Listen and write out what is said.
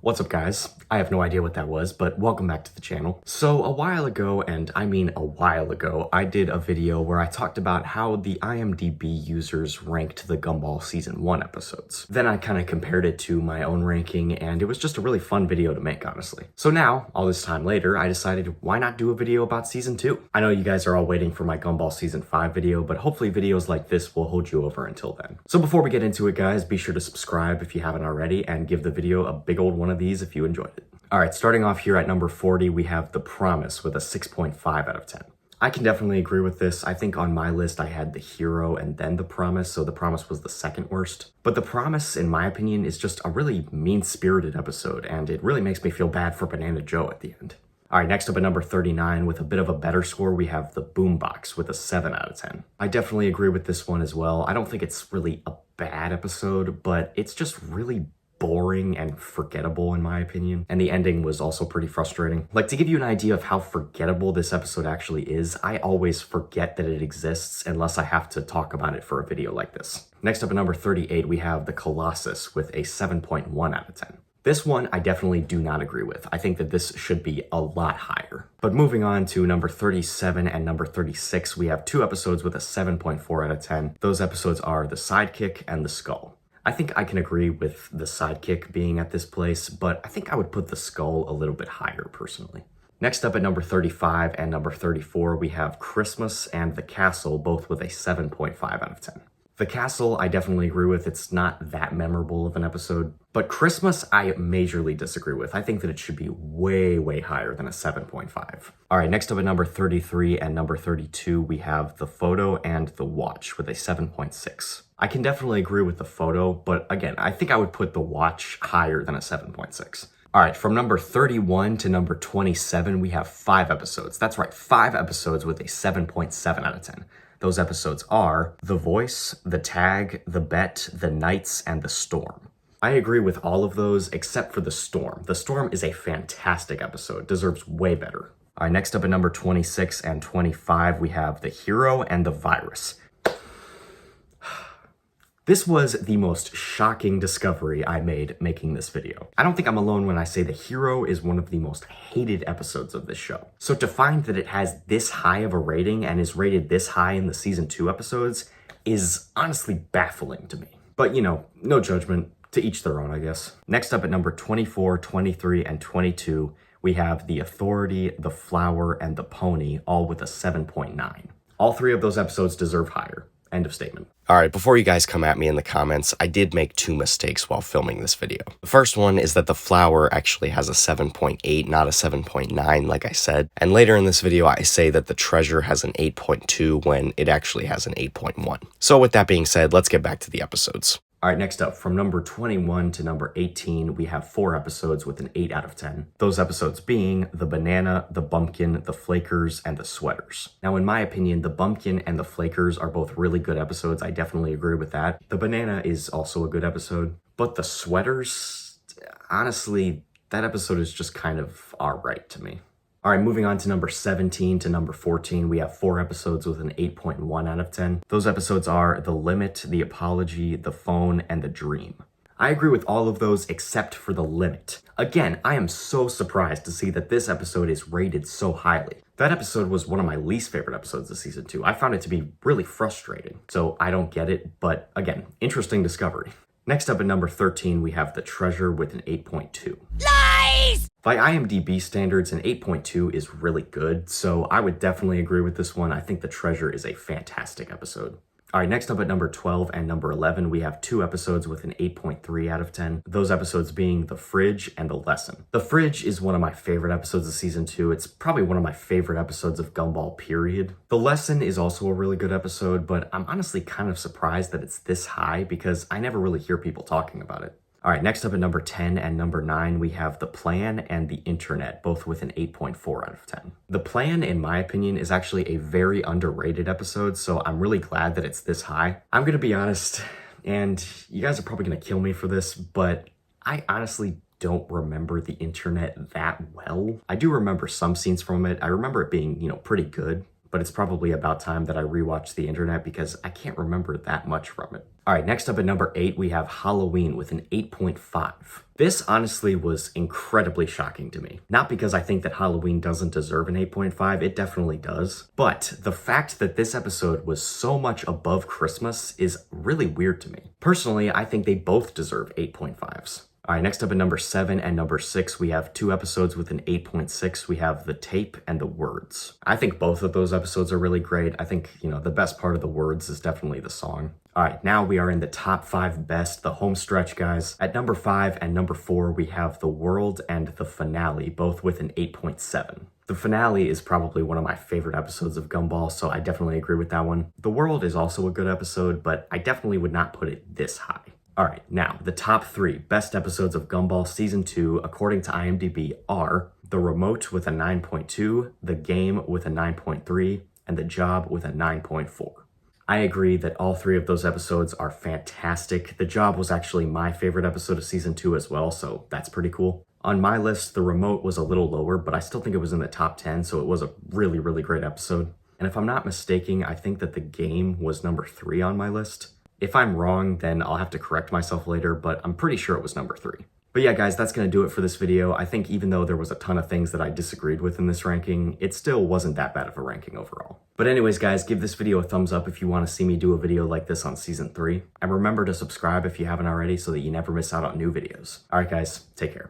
What's up, guys? I have no idea what that was, but welcome back to the channel. So a while ago, and I mean a while ago, I did a video where I talked about how the IMDb users ranked the Gumball Season 1 episodes. Then I kind of compared it to my own ranking, and it was just a really fun video to make, honestly. So now, all this time later, I decided why not do a video about Season 2? I know you guys are all waiting for my Gumball Season 5 video, but hopefully videos like this will hold you over until then. So before we get into it, guys, be sure to subscribe if you haven't already, and give the video a big old one of these if you enjoyed it. All right, starting off here at number 40, we have The Promise with a 6.5 out of 10. I can definitely agree with this. I think on my list, I had The Hero and then The Promise, so The Promise was the second worst. But The Promise, in my opinion, is just a really mean-spirited episode, and it really makes me feel bad for Banana Joe at the end. All right, next up at number 39, with a bit of a better score, we have The Boombox with a 7 out of 10. I definitely agree with this one as well. I don't think it's really a bad episode, but it's just really boring and forgettable in my opinion. And the ending was also pretty frustrating. Like, to give you an idea of how forgettable this episode actually is, I always forget that it exists unless I have to talk about it for a video like this. Next up at number 38, we have The Colossus with a 7.1 out of 10. This one I definitely do not agree with. I think that this should be a lot higher. But moving on to number 37 and number 36, we have two episodes with a 7.4 out of 10. Those episodes are The Sidekick and The Skull. I think I can agree with The Sidekick being at this place, but I think I would put The Skull a little bit higher personally. Next up at number 35 and number 34, we have Christmas and The Castle, both with a 7.5 out of 10. The Castle, I definitely agree with. It's not that memorable of an episode. But Christmas, I majorly disagree with. I think that it should be way, way higher than a 7.5. All right, next up at number 33 and number 32, we have The Photo and The Watch with a 7.6. I can definitely agree with The Photo, but again, I think I would put The Watch higher than a 7.6. All right, from number 31 to number 27, we have 5 episodes. That's right, 5 episodes with a 7.7 out of 10. Those episodes are The Voice, The Tag, The Bet, The Knights, and The Storm. I agree with all of those except for The Storm. The Storm is a fantastic episode, deserves way better. All right, next up at number 26 and 25, we have The Hero and The Virus. This was the most shocking discovery I made making this video. I don't think I'm alone when I say The Hero is one of the most hated episodes of this show. So to find that it has this high of a rating and is rated this high in the season 2 episodes is honestly baffling to me. But you know, no judgment, to each their own, I guess. Next up at number 24, 23, and 22, we have The Authority, The Flower, and The Pony, all with a 7.9. All 3 of those episodes deserve higher. End of statement. All right, before you guys come at me in the comments, I did make 2 mistakes while filming this video. The first one is that The Flower actually has a 7.8, not a 7.9 like I said. And later in this video, I say that The Treasure has an 8.2 when it actually has an 8.1. So with that being said, let's get back to the episodes. All right, next up, from number 21 to number 18, we have 4 episodes with an 8 out of 10. Those episodes being The Banana, The Bumpkin, The Flakers, and The Sweaters. Now, in my opinion, The Bumpkin and The Flakers are both really good episodes. I definitely agree with that. The Banana is also a good episode. But The Sweaters, honestly, that episode is just kind of alright to me. All right, moving on to number 17 to number 14, we have 4 episodes with an 8.1 out of 10. Those episodes are The Limit, The Apology, The Phone, and The Dream. I agree with all of those except for The Limit. Again, I am so surprised to see that this episode is rated so highly. That episode was one of my least favorite episodes of season 2. I found it to be really frustrating, so I don't get it, but again, interesting discovery. Next up at number 13, we have The Treasure with an 8.2. Lies! By IMDb standards, an 8.2 is really good, so I would definitely agree with this one. I think The Treasure is a fantastic episode. All right, next up at number 12 and number 11, we have 2 episodes with an 8.3 out of 10. Those episodes being The Fridge and The Lesson. The Fridge is one of my favorite episodes of season 2. It's probably one of my favorite episodes of Gumball, period. The Lesson is also a really good episode, but I'm honestly kind of surprised that it's this high because I never really hear people talking about it. All right, next up at number 10 and number 9, we have The Plan and The Internet, both with an 8.4 out of 10. The Plan, in my opinion, is actually a very underrated episode, so I'm really glad that it's this high. I'm gonna be honest, and you guys are probably gonna kill me for this, but I honestly don't remember The Internet that well. I do remember some scenes from it. I remember it being, pretty good. but it's probably about time that I rewatch the internet because I can't remember that much from it. All right, next up at number 8, we have Halloween with an 8.5. This honestly was incredibly shocking to me. Not because I think that Halloween doesn't deserve an 8.5, it definitely does, but the fact that this episode was so much above Christmas is really weird to me. Personally, I think they both deserve 8.5s. All right, next up at number 7 and number 6, we have 2 episodes with an 8.6. We have The Tape and The Words. I think both of those episodes are really great. I think, the best part of The Words is definitely the song. All right, now we are in the top 5 best, the home stretch, guys. At number 5 and number 4, we have The World and The Finale, both with an 8.7. The finale is probably one of my favorite episodes of Gumball, so I definitely agree with that one. The World is also a good episode, but I definitely would not put it this high. All right, now, the top 3 best episodes of Gumball Season 2, according to IMDb, are The Remote with a 9.2, The Game with a 9.3, and The Job with a 9.4. I agree that all 3 of those episodes are fantastic. The Job was actually my favorite episode of Season 2 as well, so that's pretty cool. On my list, The Remote was a little lower, but I still think it was in the top 10, so it was a really, really great episode. And if I'm not mistaken, I think that The Game was number 3 on my list. If I'm wrong, then I'll have to correct myself later, but I'm pretty sure it was number 3. But yeah, guys, that's going to do it for this video. I think even though there was a ton of things that I disagreed with in this ranking, it still wasn't that bad of a ranking overall. But anyways, guys, give this video a thumbs up if you want to see me do a video like this on Season 3. And remember to subscribe if you haven't already so that you never miss out on new videos. All right, guys, take care.